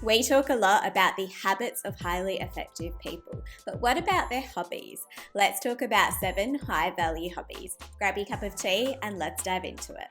We talk a lot about the habits of highly effective people, but what about their hobbies? Let's talk about 7 high value hobbies. Grab your cup of tea and let's dive into it.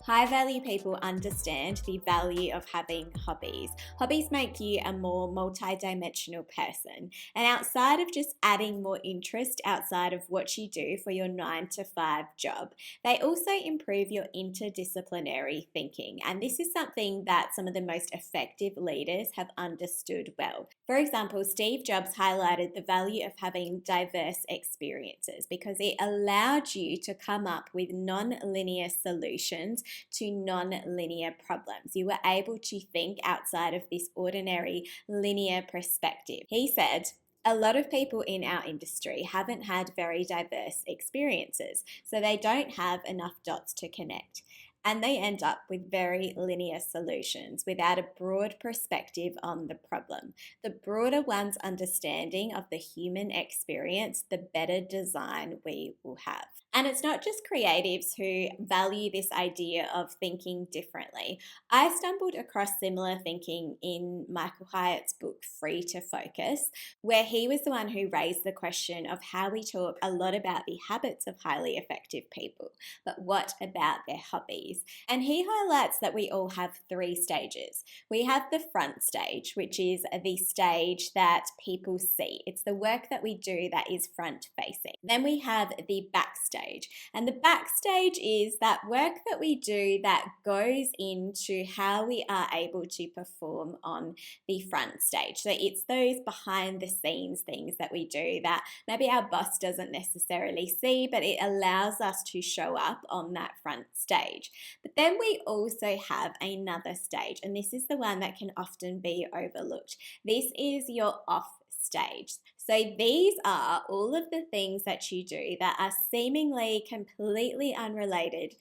High value people understand the value of having hobbies. Hobbies make you a more multidimensional person. And outside of just adding more interest outside of what you do for your 9 to 5 job, they also improve your interdisciplinary thinking. And this is something that some of the most effective leaders have understood well. For example, Steve Jobs highlighted the value of having diverse experiences because it allowed you to come up with non-linear solutions to non-linear problems. You were able to think outside of this ordinary linear perspective. He said, a lot of people in our industry haven't had very diverse experiences, so they don't have enough dots to connect. And they end up with very linear solutions without a broad perspective on the problem. The broader one's understanding of the human experience, the better design we will have. And it's not just creatives who value this idea of thinking differently. I stumbled across similar thinking in Michael Hyatt's book, Free to Focus, where he was the one who raised the question of how we talk a lot about the habits of highly effective people, but what about their hobbies? And he highlights that we all have 3 stages. We have the front stage, which is the stage that people see. It's the work that we do that is front facing. Then we have the backstage. And the backstage is that work that we do that goes into how we are able to perform on the front stage. So it's those behind the scenes things that we do that maybe our boss doesn't necessarily see, but it allows us to show up on that front stage. But then we also have another stage, and this is the one that can often be overlooked. This is your off stage. So these are all of the things that you do that are seemingly completely unrelated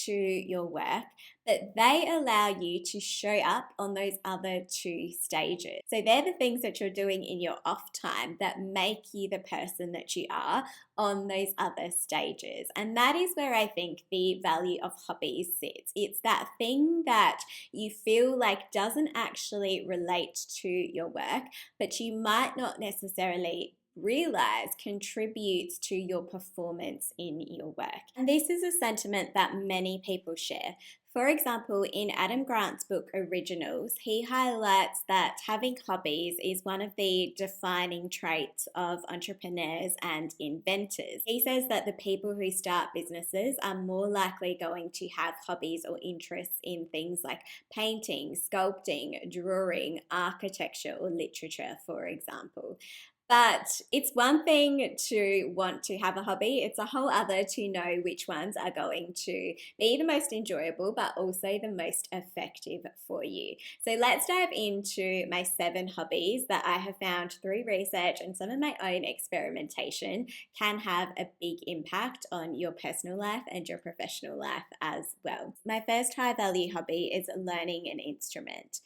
to your work, but they allow you to show up on those other 2 stages. So they're the things that you're doing in your off time that make you the person that you are on those other stages. And that is where I think the value of hobbies sits. It's that thing that you feel like doesn't actually relate to your work, but you might not necessarily realize contributes to your performance in your work. And this is a sentiment that many people share. For example, in Adam Grant's book Originals, he highlights that having hobbies is one of the defining traits of entrepreneurs and inventors. He says that the people who start businesses are more likely going to have hobbies or interests in things like painting, sculpting, drawing, architecture, or literature, for example. But it's one thing to want to have a hobby. It's a whole other to know which ones are going to be the most enjoyable, but also the most effective for you. So let's dive into my 7 hobbies that I have found through research and some of my own experimentation can have a big impact on your personal life and your professional life as well. My first high value hobby is learning an instrument.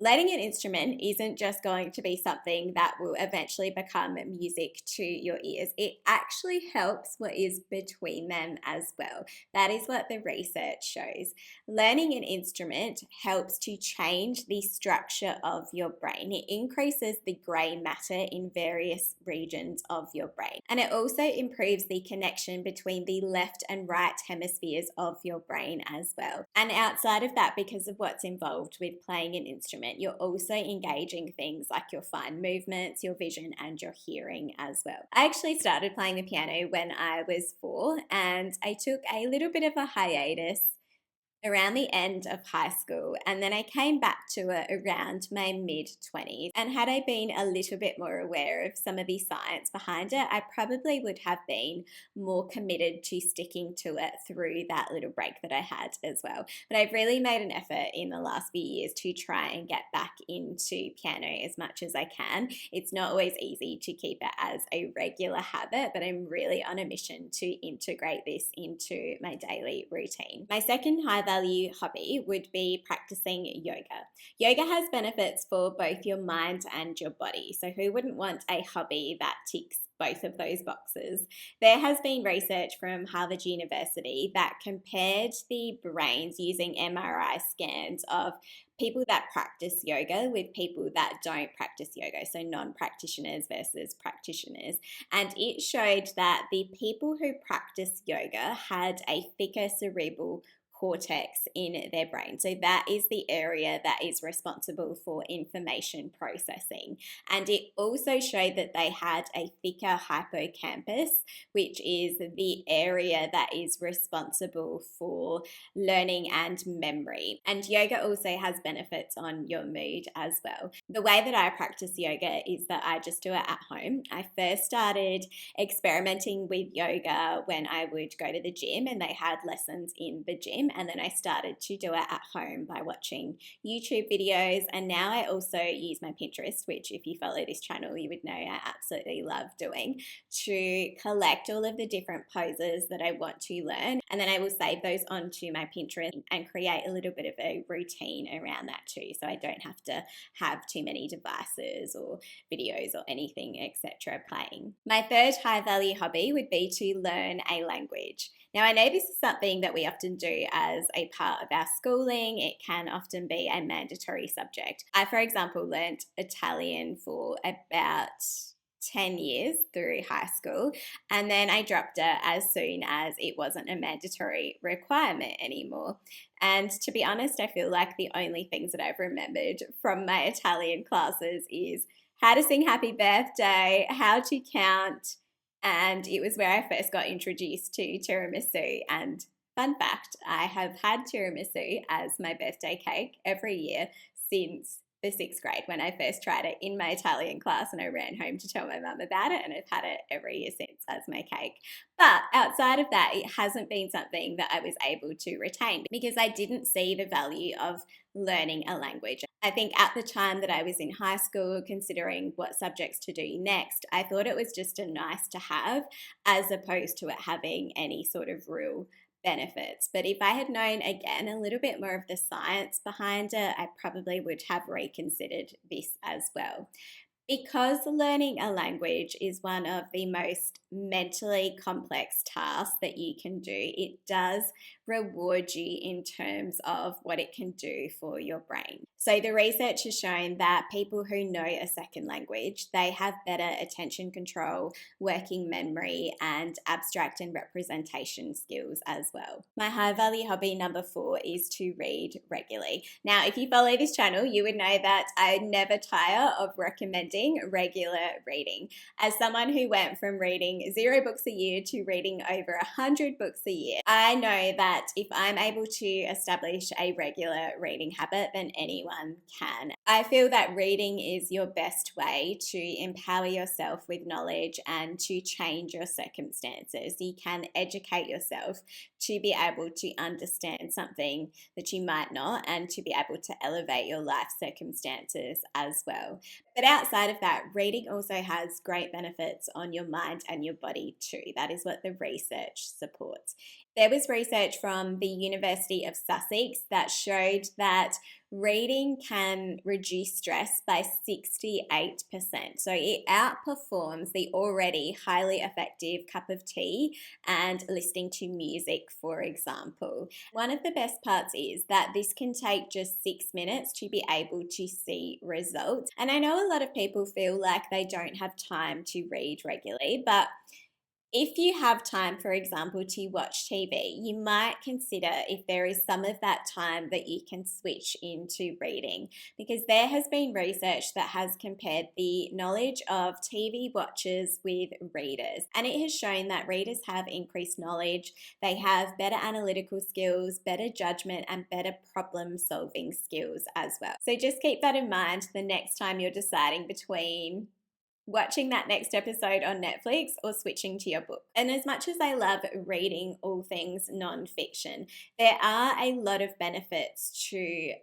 Learning an instrument isn't just going to be something that will eventually become music to your ears. It actually helps what is between them as well. That is what the research shows. Learning an instrument helps to change the structure of your brain. It increases the grey matter in various regions of your brain. And it also improves the connection between the left and right hemispheres of your brain as well. And outside of that, because of what's involved with playing an instrument, you're also engaging things like your fine movements, your vision, and your hearing as well. I actually started playing the piano when I was 4, and I took a little bit of a hiatus around the end of high school, and then I came back to it around my mid-20s. And had I been a little bit more aware of some of the science behind it, I probably would have been more committed to sticking to it through that little break that I had as well. But I've really made an effort in the last few years to try and get back into piano as much as I can. It's not always easy to keep it as a regular habit, but I'm really on a mission to integrate this into my daily routine. My second high value hobby would be practicing yoga. Yoga has benefits for both your mind and your body. So who wouldn't want a hobby that ticks both of those boxes. There has been research from Harvard University that compared the brains using MRI scans of people that practice yoga with people that don't practice yoga, so non-practitioners versus practitioners. And it showed that the people who practice yoga had a thicker cerebral cortex in their brain. So that is the area that is responsible for information processing. And it also showed that they had a thicker hippocampus, which is the area that is responsible for learning and memory. And yoga also has benefits on your mood as well. The way that I practice yoga is that I just do it at home. I first started experimenting with yoga when I would go to the gym and they had lessons in the gym, and then I started to do it at home by watching YouTube videos. And now I also use my Pinterest, which if you follow this channel you would know I absolutely love doing, to collect all of the different poses that I want to learn, and then I will save those onto my Pinterest and create a little bit of a routine around that too, so I don't have to have too many devices or videos or anything etc. playing. My third high value hobby would be to learn a language. Now, I know this is something that we often do as a part of our schooling. It can often be a mandatory subject. I, for example, learnt Italian for about 10 years through high school, and then I dropped it as soon as it wasn't a mandatory requirement anymore. And to be honest, I feel like the only things that I've remembered from my Italian classes is how to sing happy birthday, how to count, and it was where I first got introduced to tiramisu. And fun fact, I have had tiramisu as my birthday cake every year since the 6th grade when I first tried it in my Italian class, and I ran home to tell my mum about it, and I've had it every year since as my cake. But outside of that, it hasn't been something that I was able to retain because I didn't see the value of learning a language. I think at the time that I was in high school, considering what subjects to do next, I thought it was just a nice to have as opposed to it having any sort of real benefits. But if I had known, again, a little bit more of the science behind it, I probably would have reconsidered this as well. Because learning a language is one of the most mentally complex tasks that you can do, it does reward you in terms of what it can do for your brain. So the research has shown that people who know a second language, they have better attention control, working memory, and abstract and representation skills as well. My high value hobby number 4 is to read regularly. Now, if you follow this channel, you would know that I never tire of recommending regular reading. As someone who went from reading 0 books a year to reading over 100 books a year, I know that if I'm able to establish a regular reading habit, then anyone can. I feel that reading is your best way to empower yourself with knowledge and to change your circumstances. You can educate yourself to be able to understand something that you might not, and to be able to elevate your life circumstances as well. But outside of that, reading also has great benefits on your mind and your body too. That is what the research supports. There was research from the University of Sussex that showed that reading can reduce stress by 68%. So it outperforms the already highly effective cup of tea and listening to music, for example. One of the best parts is that this can take just 6 minutes to be able to see results. And I know a lot of people feel like they don't have time to read regularly, but if you have time, for example, to watch TV, you might consider if there is some of that time that you can switch into reading, because there has been research that has compared the knowledge of TV watchers with readers, and it has shown that readers have increased knowledge, they have better analytical skills, better judgment, and better problem solving skills as well. So just keep that in mind the next time you're deciding between watching that next episode on Netflix or switching to your book. And as much as I love reading all things non-fiction, there are a lot of benefits to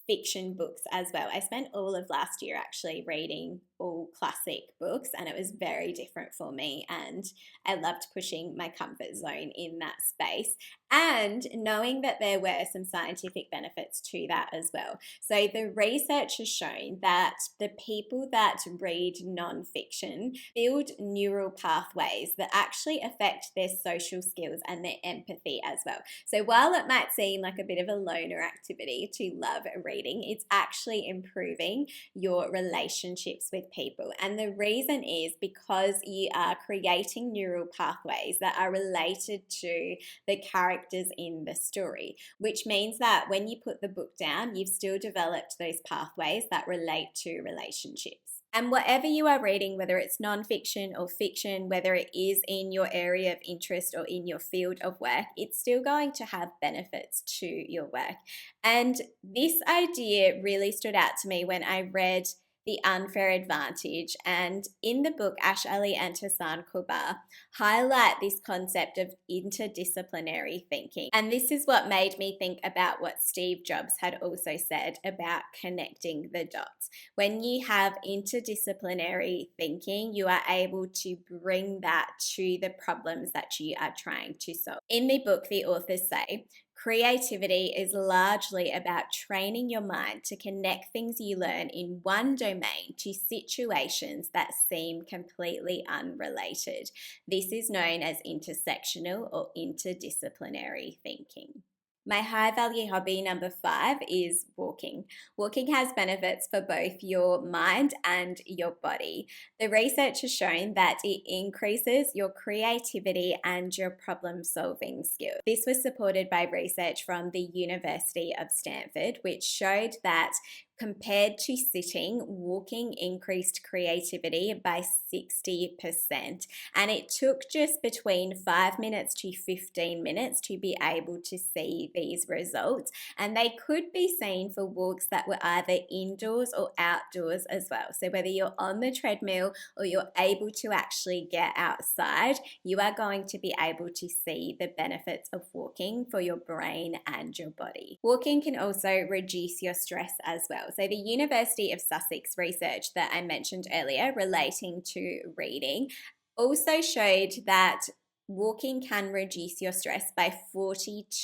fiction books as well. I spent all of last year actually reading all classic books, and it was very different for me. And I loved pushing my comfort zone in that space, and knowing that there were some scientific benefits to that as well. So the research has shown that the people that read nonfiction build neural pathways that actually affect their social skills and their empathy as well. So while it might seem like a bit of a loner activity to love reading, it's actually improving your relationships with people. And the reason is because you are creating neural pathways that are related to the characters in the story, which means that when you put the book down, you've still developed those pathways that relate to relationships. And whatever you are reading, whether it's nonfiction or fiction, whether it is in your area of interest or in your field of work, it's still going to have benefits to your work. And this idea really stood out to me when I read The Unfair Advantage. And in the book, Ash Ali and Hassan Kubar highlight this concept of interdisciplinary thinking. And this is what made me think about what Steve Jobs had also said about connecting the dots. When you have interdisciplinary thinking, you are able to bring that to the problems that you are trying to solve. In the book, the authors say, creativity is largely about training your mind to connect things you learn in one domain to situations that seem completely unrelated. This is known as intersectional or interdisciplinary thinking. My high value hobby number 5 is walking. Walking has benefits for both your mind and your body. The research has shown that it increases your creativity and your problem solving skills. This was supported by research from the University of Stanford, which showed that compared to sitting, walking increased creativity by 60%. And it took just between 5 minutes to 15 minutes to be able to see these results. And they could be seen for walks that were either indoors or outdoors as well. So whether you're on the treadmill or you're able to actually get outside, you are going to be able to see the benefits of walking for your brain and your body. Walking can also reduce your stress as well. So the University of Sussex research that I mentioned earlier relating to reading also showed that walking can reduce your stress by 42%.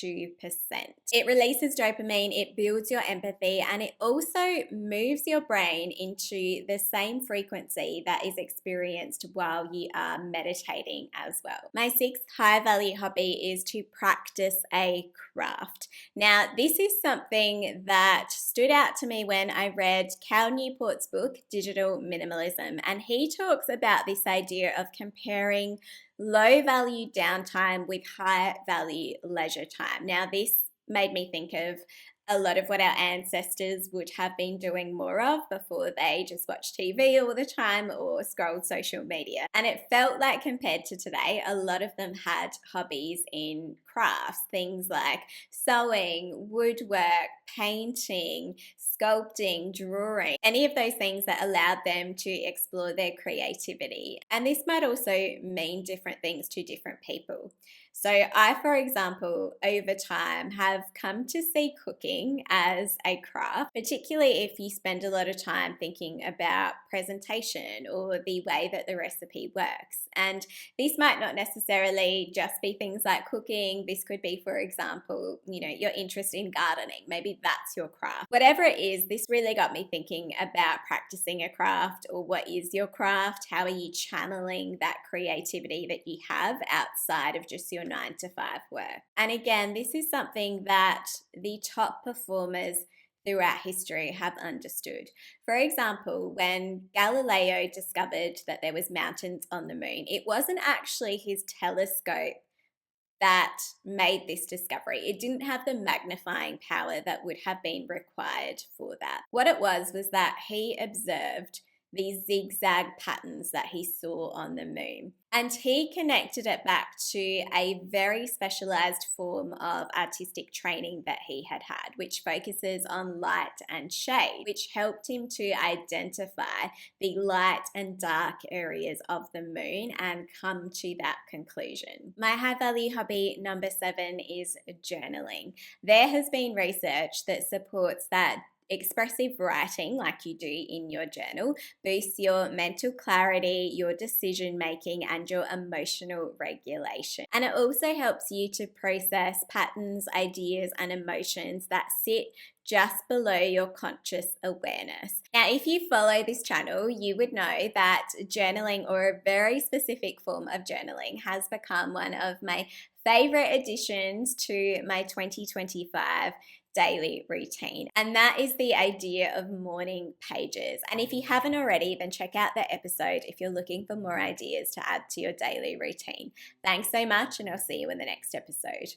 It releases dopamine, it builds your empathy, and it also moves your brain into the same frequency that is experienced while you are meditating as well. My 6th high value hobby is to practice a craft. Now, this is something that stood out to me when I read Cal Newport's book, Digital Minimalism, and he talks about this idea of comparing low value downtime with high value leisure time. Now, this made me think of a lot of what our ancestors would have been doing more of before they just watched TV all the time or scrolled social media. And it felt like compared to today, a lot of them had hobbies in crafts, things like sewing, woodwork, painting, sculpting, drawing, any of those things that allowed them to explore their creativity. And this might also mean different things to different people. So I, for example, over time have come to see cooking as a craft, particularly if you spend a lot of time thinking about presentation or the way that the recipe works. And this might not necessarily just be things like cooking. This could be, for example, your interest in gardening. Maybe that's your craft. Whatever it is, this really got me thinking about practicing a craft, or what is your craft? How are you channeling that creativity that you have outside of just your 9-to-5 work? And again, this is something that the top performers throughout history have understood. For example, when Galileo discovered that there was mountains on the moon, it wasn't actually his telescope that made this discovery. It didn't have the magnifying power that would have been required for that. What it was that he observed these zigzag patterns that he saw on the moon. And he connected it back to a very specialized form of artistic training that he had, which focuses on light and shade, which helped him to identify the light and dark areas of the moon and come to that conclusion. My high value hobby number 7 is journaling. There has been research that supports that Expressive writing, like you do in your journal, boosts your mental clarity, your decision making, and your emotional regulation. And it also helps you to process patterns, ideas, and emotions that sit just below your conscious awareness. Now, if you follow this channel, you would know that journaling, or a very specific form of journaling, has become one of my favorite additions to my 2025 daily routine. And that is the idea of morning pages. And if you haven't already, then check out the episode if you're looking for more ideas to add to your daily routine. Thanks so much, and I'll see you in the next episode.